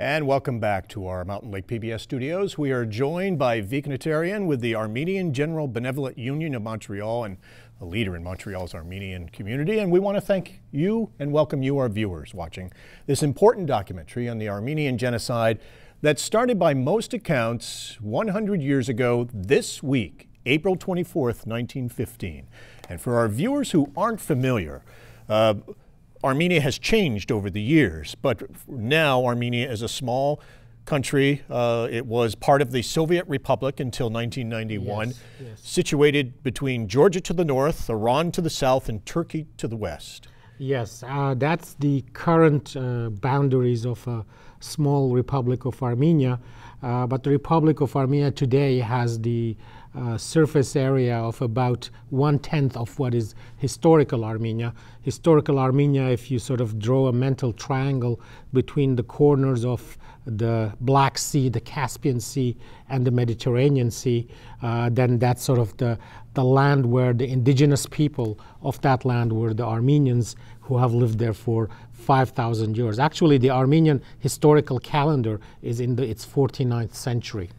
And welcome back to our Mountain Lake PBS studios. We are joined by Vignitarian with the Armenian General Benevolent Union of Montreal and a leader in Montreal's Armenian community. And we want to thank you and welcome you, our viewers, watching this important documentary on the Armenian genocide that started by most accounts 100 years ago this week, April 24th, 1915. And for our viewers who aren't familiar, Armenia has changed over the years, but now Armenia is a small country. It was part of the Soviet Republic until 1991, yes. Situated between Georgia to the north, Iran to the south, and Turkey to the west. Yes, that's the current boundaries of a small Republic of Armenia. But the Republic of Armenia today has the surface area of about 1/10 of what is historical Armenia. Historical Armenia, if you sort of draw a mental triangle between the corners of the Black Sea, the Caspian Sea, and the Mediterranean Sea, then that's sort of the land where the indigenous people of that land were the Armenians, who have lived there for 5,000 years. Actually, the Armenian historical calendar is in its 49th century.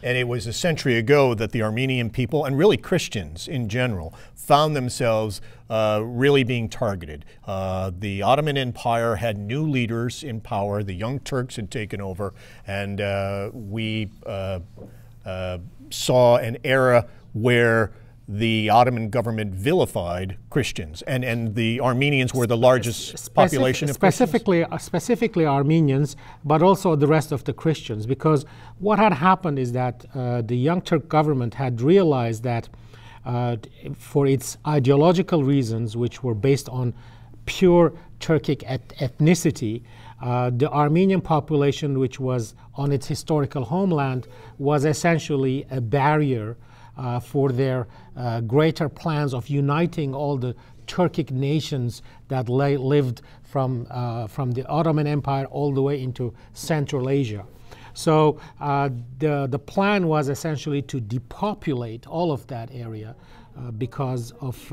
And it was a century ago that the Armenian people, and really Christians in general, found themselves really being targeted. The Ottoman Empire had new leaders in power. The Young Turks had taken over, and we saw an era where the Ottoman government vilified Christians, and the Armenians were the largest population of Christians. Specifically Armenians, but also the rest of the Christians, because what had happened is that the Young Turk government had realized that for its ideological reasons, which were based on pure Turkic ethnicity, the Armenian population, which was on its historical homeland, was essentially a barrier for their greater plans of uniting all the Turkic nations that lived from the Ottoman Empire all the way into Central Asia. So the plan was essentially to depopulate all of that area because of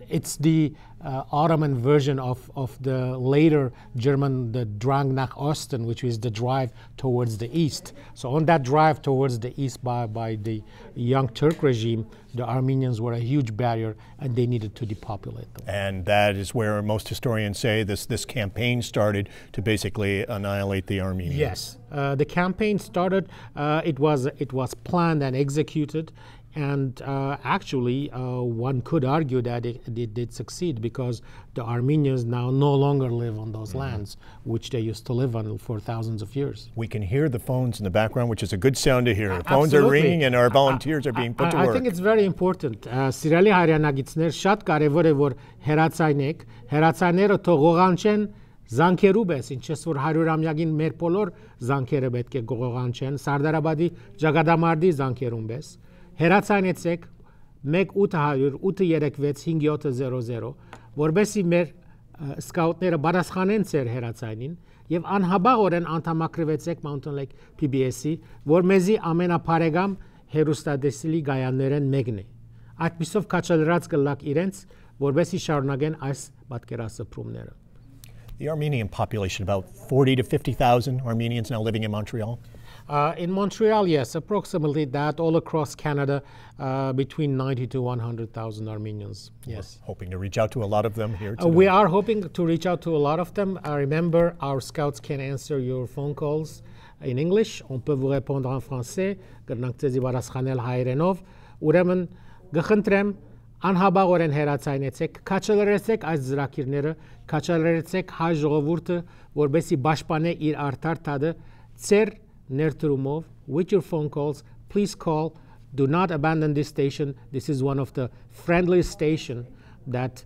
it's the Ottoman version of the later German, the Drang nach Osten, which is the drive towards the east. So on that drive towards the east by the Young Turk regime, the Armenians were a huge barrier, and they needed to depopulate them. And that is where most historians say this campaign started to basically annihilate the Armenians. Yes, the campaign started. It was planned and executed. And actually, one could argue that it did succeed, because the Armenians now no longer live on those lands, which they used to live on for thousands of years. We can hear the phones in the background, which is a good sound to hear. The phones are ringing and our volunteers are being put to work. I think it's very important. Սիրելի հայրենագիտներ, շատ կարևոր է որ հերացայնեք, հերացայները թող ողանչեն զանքերու պես, ինչպես որ 100-ամյակին մեր բոլոր զանքերը պետք է ողանչեն, Սարդարաբադի Ջագադամարդի զանքերուն պես։ Հերացանեցեք 1-800-836-5700, որբեսի մեր սկաուտները բարասխանեն ծեր հերացանին եւ անհաբաղորեն անդամակրվեցեք Mountain Lake PBS-ի, որ մեզի ամենափարեգամ հերոստատեսիլի գայաններեն մեկն է։ Այդպիսով քաչալրած կլակ իրենց, որբեսի շարունակեն այս պատկերասփռումները։ The Armenian population, about 40 to 50,000 Armenians now living in Montreal? In Montreal, yes, approximately that. All across Canada, between 90 to 100,000 Armenians. Yes. We're hoping to reach out to a lot of them here today. We are hoping to reach out to a lot of them. Remember, our scouts can answer your phone calls in English. On peut vous répondre en français. Կրնանք ձեզի բարասխանել հայերենով. Ուրեմն գխնդրեմ անհաբաղորեն հերացայնեցեք, քաչալերեցեք այս ծրագիրները, քաչալերեցեք հայ ժողովուրդը, որբեսի պաշտպանե իր արդար թադը, ծեր ներդրումով, with your phone calls. Please call. Do not abandon this station. This is one of the friendliest stations that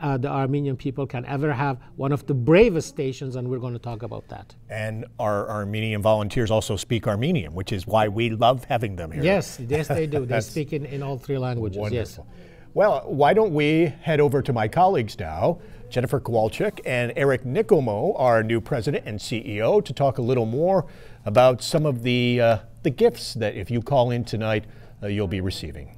the Armenian people can ever have, one of the bravest stations, and we're going to talk about that. And our Armenian volunteers also speak Armenian, which is why we love having them here. Yes, yes they do. They speak in all three languages. Wonderful. Yes. Well, why don't we head over to my colleagues now, Jennifer Kowalczyk and Eric Nikomo, our new president and CEO, to talk a little more about some of the gifts that if you call in tonight, you'll be receiving.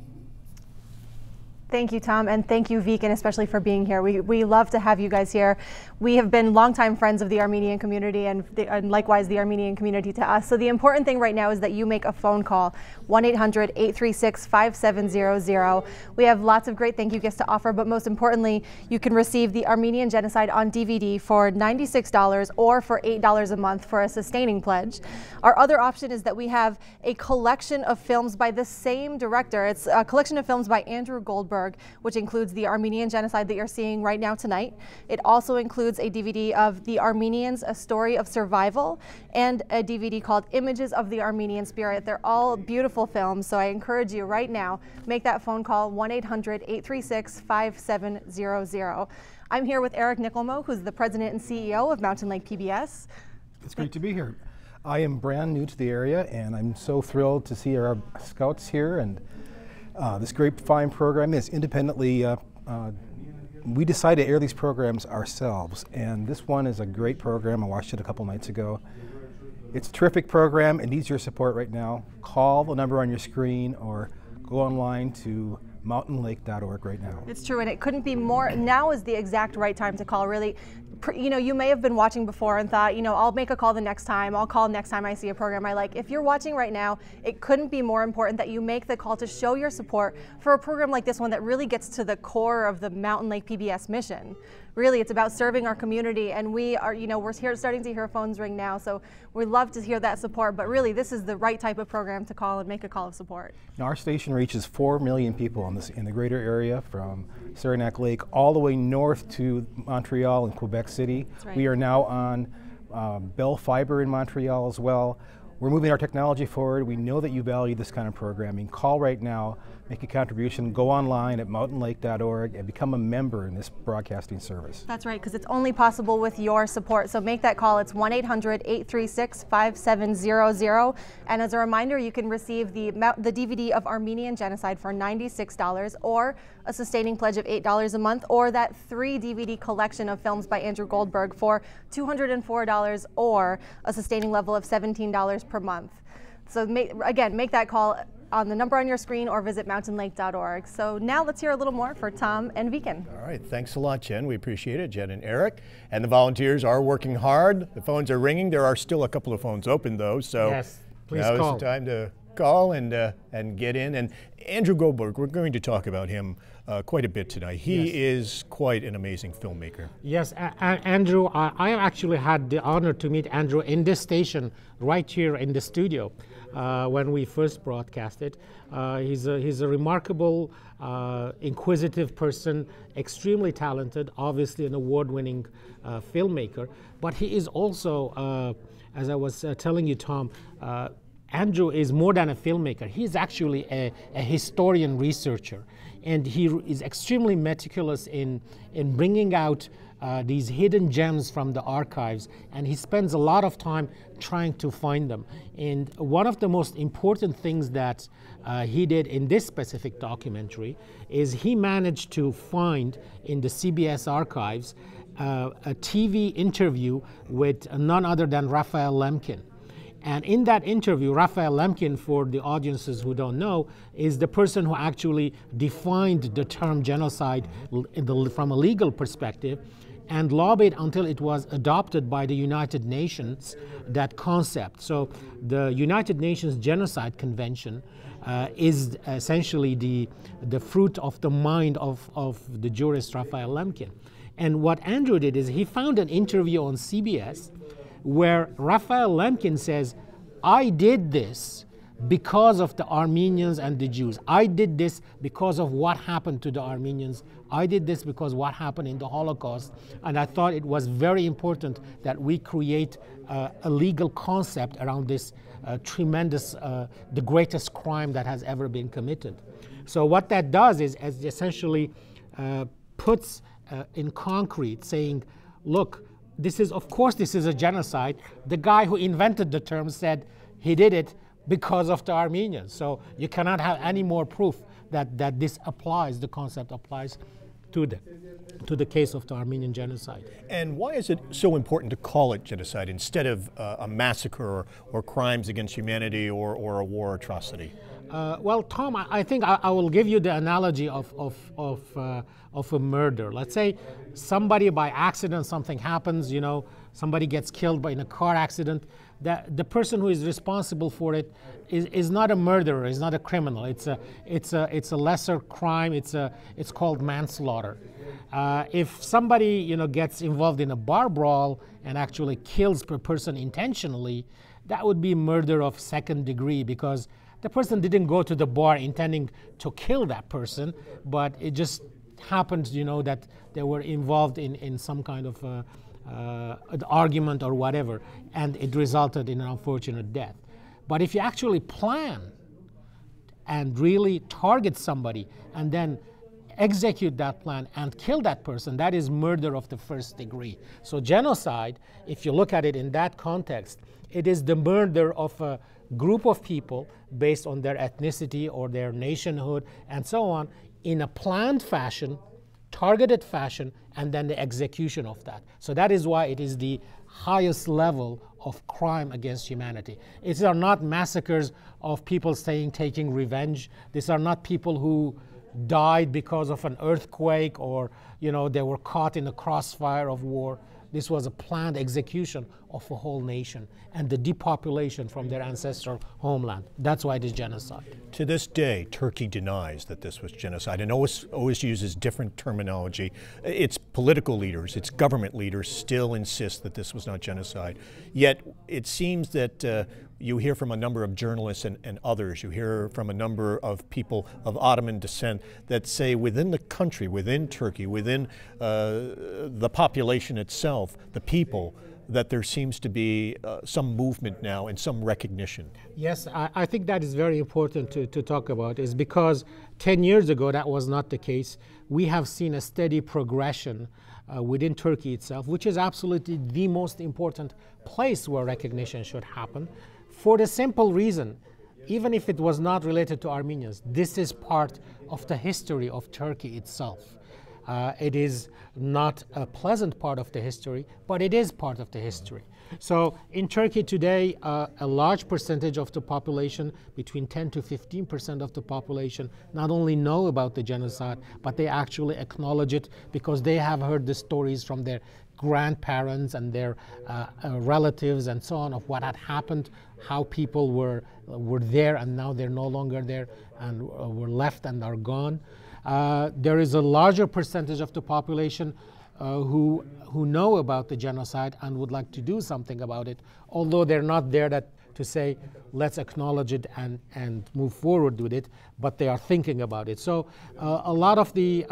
Thank you, Tom, and thank you, Viken, especially for being here. We love to have you guys here. We have been longtime friends of the Armenian community and likewise the Armenian community to us. So the important thing right now is that you make a phone call, 1-800-836-5700. We have lots of great thank you gifts to offer, but most importantly, you can receive the Armenian Genocide on DVD for $96 or for $8 a month for a sustaining pledge. Our other option is that we have a collection of films by the same director. It's a collection of films by Andrew Goldberg, which includes the Armenian Genocide that you're seeing right now tonight. It also includes a DVD of The Armenians, A Story of Survival, and a DVD called Images of the Armenian Spirit. They're all beautiful films, so I encourage you right now, make that phone call, 1-800-836-5700. I'm here with Eric Nicholmo, who's the president and CEO of Mountain Lake PBS. It's great to be here. I am brand new to the area, and I'm so thrilled to see our scouts here, and this great fine program is independently, we decided to air these programs ourselves, and this one is a great program. I watched it a couple nights ago. It's a terrific program. It needs your support right now. Call the number on your screen or go online to mountainlake.org right now. It's true, and it couldn't be more. Now is the exact right time to call, really. You know, you may have been watching before and thought, you know, I'll make a call the next time. I'll call next time I see a program I like. If you're watching right now, it couldn't be more important that you make the call to show your support for a program like this one that really gets to the core of the Mountain Lake PBS mission. Really, it's about serving our community, and we are, you know, we're here starting to hear phones ring now, so we love to hear that support, but really this is the right type of program to call and make a call of support. Now, our station reaches 4 million people in the greater area from Saranac Lake all the way north to Montreal and Quebec City. Right. We are now on Bell Fiber in Montreal as well. We're moving our technology forward. We know that you value this kind of programming. Call right now, make a contribution, go online at mountainlake.org and become a member in this broadcasting service. That's right, because it's only possible with your support. So make that call. It's 1-800-836-5700. And as a reminder, you can receive the DVD of Armenian Genocide for $96 or a sustaining pledge of $8 a month, or that 3 DVD collection of films by Andrew Goldberg for $204 or a sustaining level of $17 per month. So again, make that call on the number on your screen or visit mountainlake.org. So now let's hear a little more for Tom and Viken. All right, thanks a lot, Jen. We appreciate it, Jen and Eric. And the volunteers are working hard. The phones are ringing. There are still a couple of phones open though, so yes, please now call. is the time to call and get in. And Andrew Goldberg, we're going to talk about him quite a bit tonight. He is quite an amazing filmmaker. Yes, Andrew, I actually had the honor to meet Andrew in this station right here in the studio when we first broadcasted. He's a remarkable, inquisitive person, extremely talented, obviously an award-winning filmmaker, but he is also, as I was telling you, Tom, Andrew is more than a filmmaker. He's actually a historian researcher, and he is extremely meticulous in bringing out these hidden gems from the archives, and he spends a lot of time trying to find them. And one of the most important things that he did in this specific documentary is he managed to find in the CBS archives a TV interview with none other than Raphael Lemkin. And in that interview, Raphael Lemkin, for the audiences who don't know, is the person who actually defined the term genocide from a legal perspective and lobbied until it was adopted by the United Nations, that concept. So the United Nations Genocide Convention is essentially the fruit of the mind of the jurist Raphael Lemkin. And what Andrew did is he found an interview on CBS where Raphael Lemkin says, I did this because of the Armenians and the Jews. I did this because of what happened to the Armenians. I did this because what happened in the Holocaust. And I thought it was very important that we create a legal concept around this tremendous, the greatest crime that has ever been committed. So what that does is essentially puts in concrete saying, look, this is, of course, this is a genocide. The guy who invented the term said he did it because of the Armenians. So you cannot have any more proof that this applies, the concept applies to the case of the Armenian genocide. And why is it so important to call it genocide instead of a massacre or crimes against humanity or a war atrocity? Well, Tom, I think I will give you the analogy of a murder. Let's say somebody by accident, something happens, you know, somebody gets killed in a car accident. The person who is responsible for it is not a murderer, is not a criminal. It's a lesser crime. It's called manslaughter. If somebody, you know, gets involved in a bar brawl and actually kills a person intentionally, that would be murder of second degree, because the person didn't go to the bar intending to kill that person, but it just happened, you know, that they were involved in some kind of an argument or whatever, and it resulted in an unfortunate death. But if you actually plan and really target somebody and then execute that plan and kill that person, that is murder of the first degree. So genocide, if you look at it in that context, it is the murder of a group of people based on their ethnicity or their nationhood and so on, in a planned fashion, targeted fashion, and then the execution of that. So that is why it is the highest level of crime against humanity. These are not massacres of people taking revenge. These are not people who died because of an earthquake, or, you know, they were caught in the crossfire of war. This was a planned execution of a whole nation and the depopulation from their ancestral homeland. That's why it is genocide. To this day, Turkey denies that this was genocide and always uses different terminology. Its political leaders, its government leaders still insist that this was not genocide. Yet it seems that you hear from a number of journalists and others, you hear from a number of people of Ottoman descent that say within the country, within Turkey, within the population itself, the people, that there seems to be some movement now and some recognition. Yes, I think that is very important to talk about, is because 10 years ago that was not the case. We have seen a steady progression within Turkey itself, which is absolutely the most important place where recognition should happen, for the simple reason, even if it was not related to Armenians, this is part of the history of Turkey itself. It is not a pleasant part of the history, but it is part of the history. So in Turkey today, a large percentage of the population, between 10 to 15% of the population, not only know about the genocide, but they actually acknowledge it because they have heard the stories from their grandparents and their relatives and so on, of what had happened, how people were there and now they're no longer there and were left and are gone. There is a larger percentage of the population who know about the genocide and would like to do something about it, although they're not there to say, let's acknowledge it and move forward with it, but they are thinking about it. So a lot of the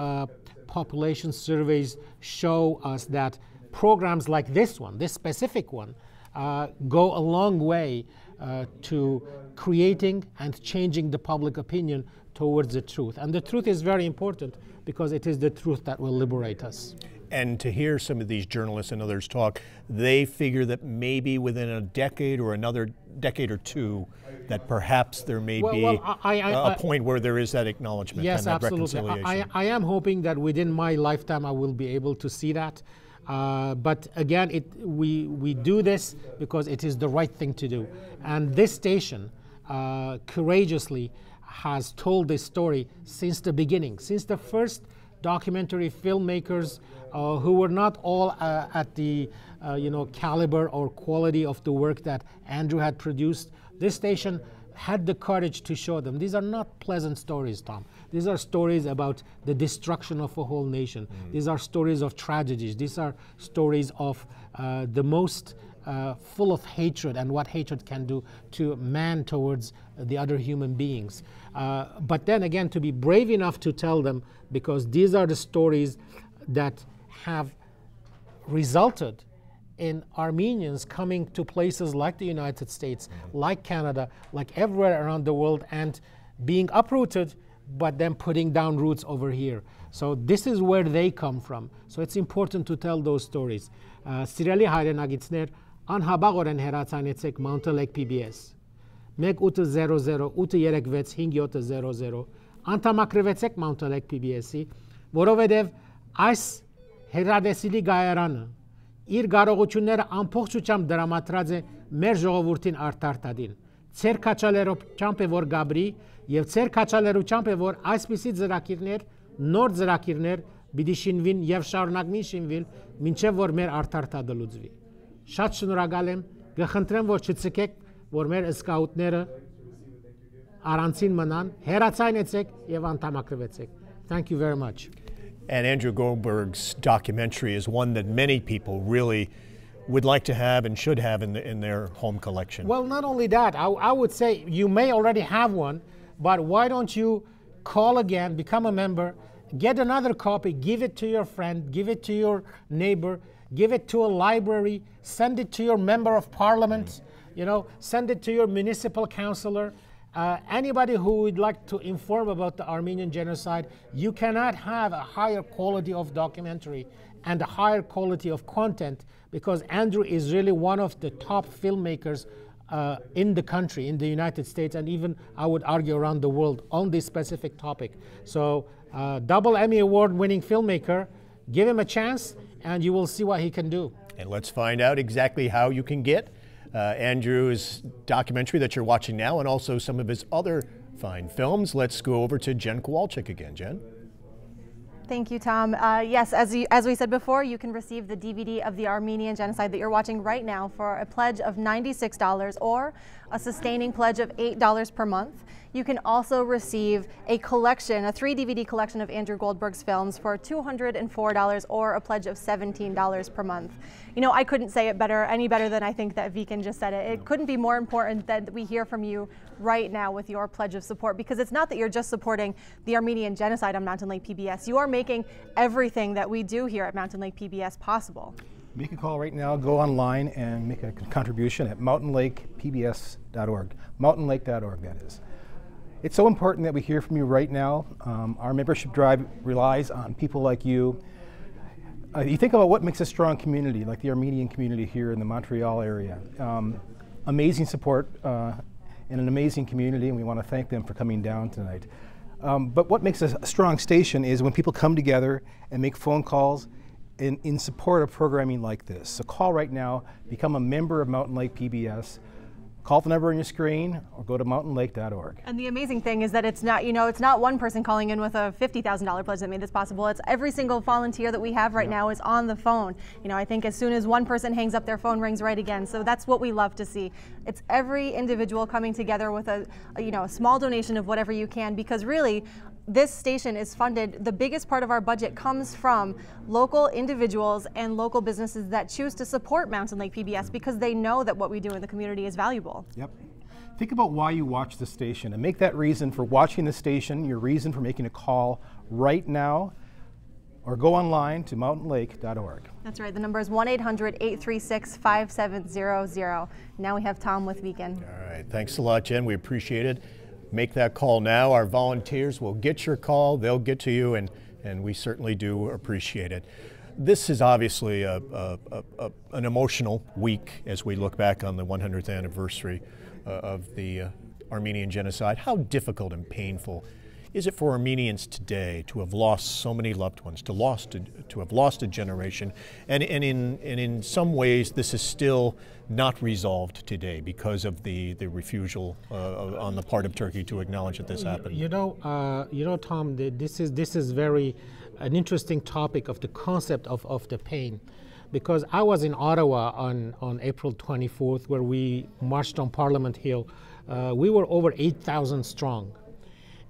population surveys show us that programs like this one, this specific one, go a long way to creating and changing the public opinion towards the truth. And the truth is very important because it is the truth that will liberate us. And to hear some of these journalists and others talk, they figure that maybe within a decade or another decade or two, that perhaps there may be a point where there is that acknowledgement and that reconciliation. I am hoping that within my lifetime I will be able to see that. But again, we do this because it is the right thing to do. And this station courageously has told this story since the beginning, since the first documentary filmmakers who were not all at the caliber or quality of the work that Andrew had produced. This station had the courage to show them. These are not pleasant stories, Tom. These are stories about the destruction of a whole nation. These are stories of tragedies. These are stories of the most full of hatred and what hatred can do to man towards the other human beings. But then again, to be brave enough to tell them, because these are the stories that have resulted in Armenians coming to places like the United States, like Canada, like everywhere around the world, and being uprooted, but then putting down roots over here. So this is where they come from. So it's important to tell those stories. Սիրելի հայրենագիտներ, անհաբաղորեն հեռացանեցեք Mountain Lake PBS 1800 836 5700 անդամակրվեցեք Mountain Lake PBS-ի, որովհետև այս հեռադեսիլի գայարանը իր կարողությունները ամբողջությամբ դրամատրած է մեր ժողովրդին արտարտադին, ցեր քաչալերությամբ է որ գաբրի եւ ցեր քաչալերությամբ է որ այսպիսի ծրագիրներ, նոր ծրագիրներ պիտի շինվին եւ շարունակվին շինվել, մինչեւ որ մեր արդարթադը լուծվի։ Շատ շնորհակալ եմ, կխնդրեմ որ չցկեք, որ մեր սկաուտները առանցին մնան, հերացայնեցեք եւ անդամակրվեցեք. Thank you very much. And Andrew Goldberg's documentary is one that many people really would like to have and should have in their home collection. Well, not only that, I would say you may already have one, but why don't you call again, become a member, get another copy, give it to your friend, give it to your neighbor, give it to a library, send it to your member of parliament, send it to your municipal councilor. Anybody who would like to inform about the Armenian genocide, you cannot have a higher quality of documentary and a higher quality of content because Andrew is really one of the top filmmakers in the country, in the United States, and even I would argue around the world on this specific topic. So double Emmy Award winning filmmaker, give him a chance and you will see what he can do. And let's find out exactly how you can get Andrew's documentary that you're watching now and also some of his other fine films. Let's go over to Jen Kowalczyk again. Jen? Thank you, Tom. Yes, as we said before, you can receive the DVD of the Armenian Genocide that you're watching right now for a pledge of $96 or a sustaining pledge of $8 per month. You can also receive a collection, a 3-DVD collection of Andrew Goldberg's films for $204 or a pledge of $17 per month. I couldn't say it any better than I think that Viken just said it. It couldn't be more important that we hear from you right now with your pledge of support, because it's not that you're just supporting the Armenian Genocide on Mountain Lake PBS. You are making everything that we do here at Mountain Lake PBS possible. Make a call right now, go online and make a contribution at mountainlakepbs.org. Mountainlake.org, that is. It's so important that we hear from you right now. Our membership drive relies on people like you. You think about what makes a strong community, like the Armenian community here in the Montreal area. Amazing support and an amazing community, and we want to thank them for coming down tonight. But what makes a strong station is when people come together and make phone calls in support of programming like this. So call right now, become a member of Mountain Lake PBS. Call the number on your screen or go to mountainlake.org. And the amazing thing is that it's not, it's not one person calling in with a $50,000 pledge that made this possible. It's every single volunteer that we have right now is on the phone. I think as soon as one person hangs up, their phone rings right again. So that's what we love to see. It's every individual coming together with a small donation of whatever you can, because really, this station is funded, the biggest part of our budget comes from local individuals and local businesses that choose to support Mountain Lake PBS because they know that what we do in the community is valuable. Yep. Think about why you watch the station and make that reason for watching the station your reason for making a call right now, or go online to mountainlake.org. That's right. The number is 1-800-836-5700. Now we have Tom with Viken. All right. Thanks a lot, Jen. We appreciate it. Make that call now. Our volunteers will get your call. They'll get to you, and we certainly do appreciate it. This is obviously an emotional week as we look back on the 100th anniversary of the Armenian Genocide. How difficult and painful is it for Armenians today to have lost so many loved ones, to have lost a generation, and in some ways this is still not resolved today because of the refusal on the part of Turkey to acknowledge that this happened. Tom, this is very an interesting topic of the concept of the pain, because I was in Ottawa on April 24th, where we marched on Parliament Hill. We were over 8,000 strong.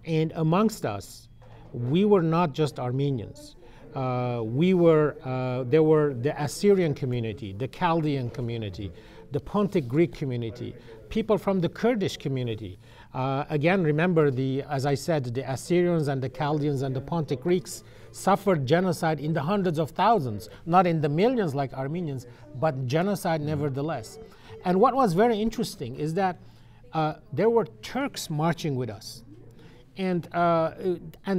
And amongst us, we were not just Armenians. There were the Assyrian community, the Chaldean community, the Pontic Greek community, people from the Kurdish community. Again, remember, as I said, the Assyrians and the Chaldeans and the Pontic Greeks suffered genocide in the hundreds of thousands, not in the millions like Armenians, but genocide nevertheless. And what was very interesting is that there were Turks marching with us. And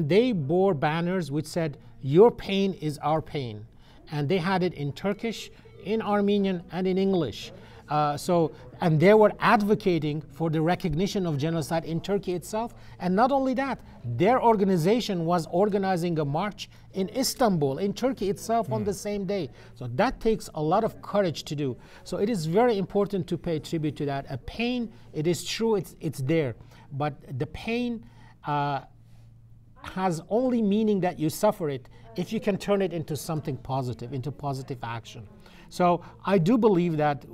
they bore banners which said, "Your pain is our pain." And they had it in Turkish, in Armenian, and in English. And they were advocating for the recognition of genocide in Turkey itself. And not only that, their organization was organizing a march in Istanbul, in Turkey itself, on the same day. So that takes a lot of courage to do. So it is very important to pay tribute to that. A pain, it is true, it's there. But the pain has only meaning that you suffer it if you can turn it into something positive, into positive action. So I do believe that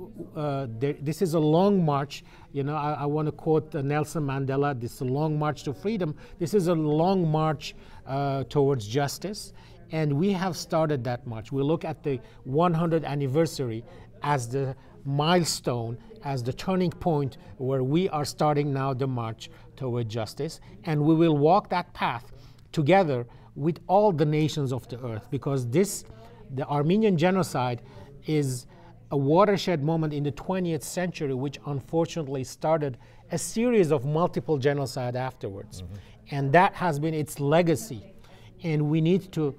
this is a long march. You know, I want to quote Nelson Mandela, this is a long march to freedom. This is a long march towards justice. And we have started that march. We look at the 100th anniversary as the milestone, as the turning point where we are starting now the march toward justice. And we will walk that path together with all the nations of the earth, because the Armenian genocide is a watershed moment in the 20th century, which unfortunately started a series of multiple genocide afterwards. And that has been its legacy. And we need to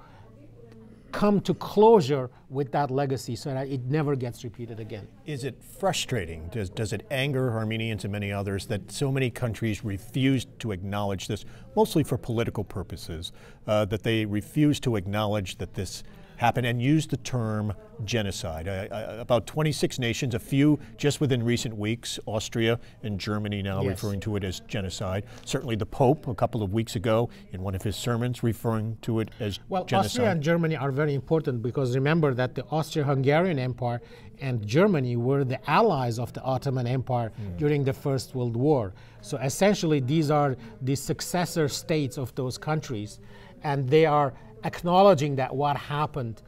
come to closure with that legacy so that it never gets repeated again. Is it frustrating? Does it anger Armenians and many others that so many countries refuse to acknowledge this, mostly for political purposes, that they refuse to acknowledge that this happened and use the term genocide? About 26 nations, a few just within recent weeks, Austria and Germany now referring to it as genocide. Certainly the Pope a couple of weeks ago in one of his sermons referring to it as genocide. Austria and Germany are very important because remember that the Austro-Hungarian Empire and Germany were the allies of the Ottoman Empire during the First World War. So essentially these are the successor states of those countries, and they are acknowledging that what happened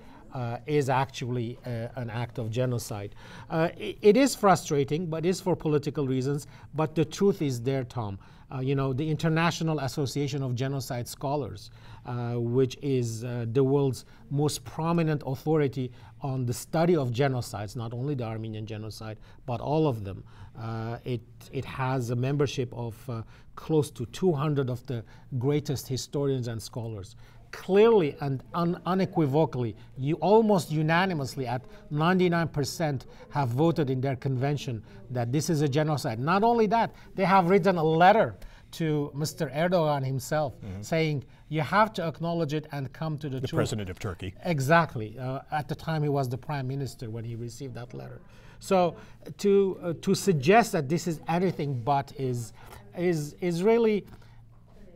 is actually an act of genocide. It is frustrating, but it is for political reasons. But the truth is there, Tom. You know, the International Association of Genocide Scholars, which is the world's most prominent authority on the study of genocides, not only the Armenian genocide, but all of them. It has a membership of close to 200 of the greatest historians and scholars. Clearly and unequivocally, almost unanimously at 99% have voted in their convention that this is a genocide. Not only that, they have written a letter to Mr. Erdogan himself saying you have to acknowledge it and come to the truth. The president of Turkey. Exactly. At the time he was the prime minister when he received that letter. So to suggest that this is anything but is really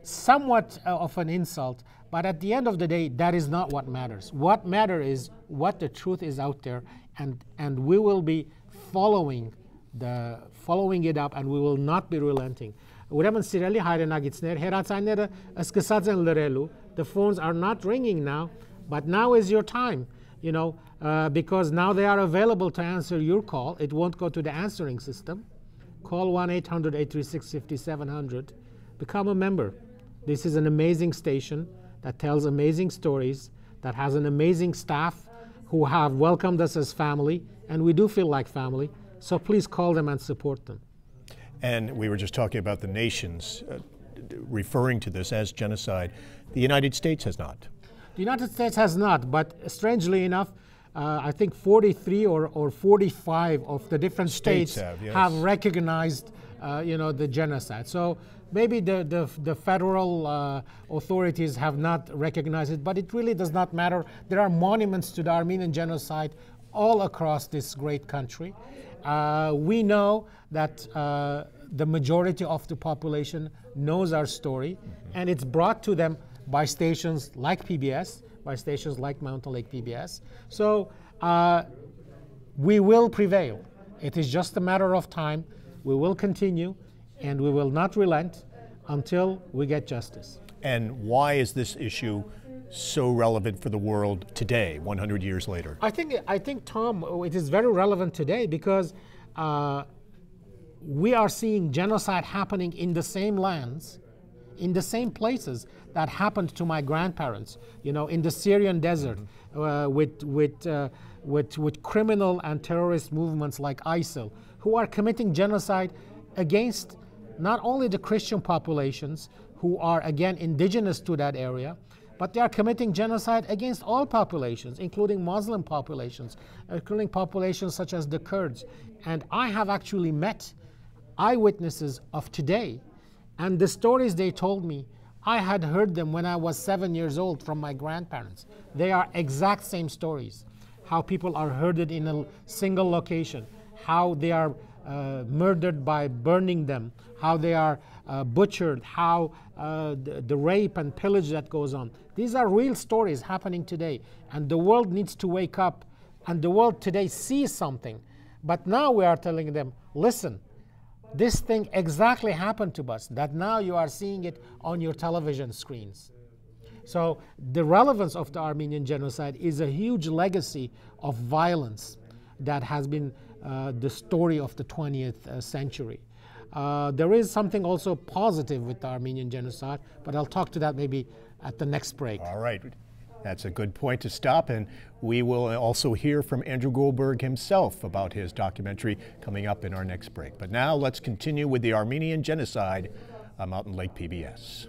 somewhat of an insult. But at the end of the day, that is not what matters. What matters is what the truth is out there, and we will be following it up, and we will not be relenting. Ուրեմն սիրելի հայրենագիտներ, հեռացանները սկսած են լրելու. The phones are not ringing now, but now is your time, you know, because now they are available to answer your call. It won't go to the answering system. Call 1-800-836-5700. Become a member. This is an amazing station that tells amazing stories, that has an amazing staff who have welcomed us as family, and we do feel like family. So please call them and support them. And we were just talking about the nations referring to this as genocide. The United States has not. The United States has not, but strangely enough, I think 43 or 45 of the different states have recognized you know, the genocide. So maybe the federal authorities have not recognized it, but it really does not matter. There are monuments to the Armenian genocide all across this great country. We know that the majority of the population knows our story, and it's brought to them by stations like PBS, by stations like Mountain Lake PBS. So we will prevail. It is just a matter of time. We will continue, and we will not relent until we get justice. And why is this issue so relevant for the world today, 100 years later? I think, Tom, it is very relevant today because we are seeing genocide happening in the same lands, in the same places that happened to my grandparents, you know, in the Syrian desert, with criminal and terrorist movements like ISIL, who are committing genocide against not only the Christian populations, who are again indigenous to that area, but they are committing genocide against all populations, including Muslim populations, including populations such as the Kurds. And I have actually met eyewitnesses of today, and the stories they told me, I had heard them when I was 7 years old from my grandparents. They are exact same stories. How people are herded in a single location, how they are murdered by burning them, how they are butchered, how the rape and pillage that goes on. These are real stories happening today, and the world needs to wake up, and the world today sees something. But now we are telling them, listen, this thing exactly happened to us, that now you are seeing it on your television screens. So the relevance of the Armenian genocide is a huge legacy of violence that has been the story of the 20th century. There is something also positive with the Armenian genocide, but I'll talk to that maybe at the next break. All right. That's a good point to stop, and we will also hear from Andrew Goldberg himself about his documentary coming up in our next break. But now let's continue with the Armenian genocide on Mountain Lake PBS.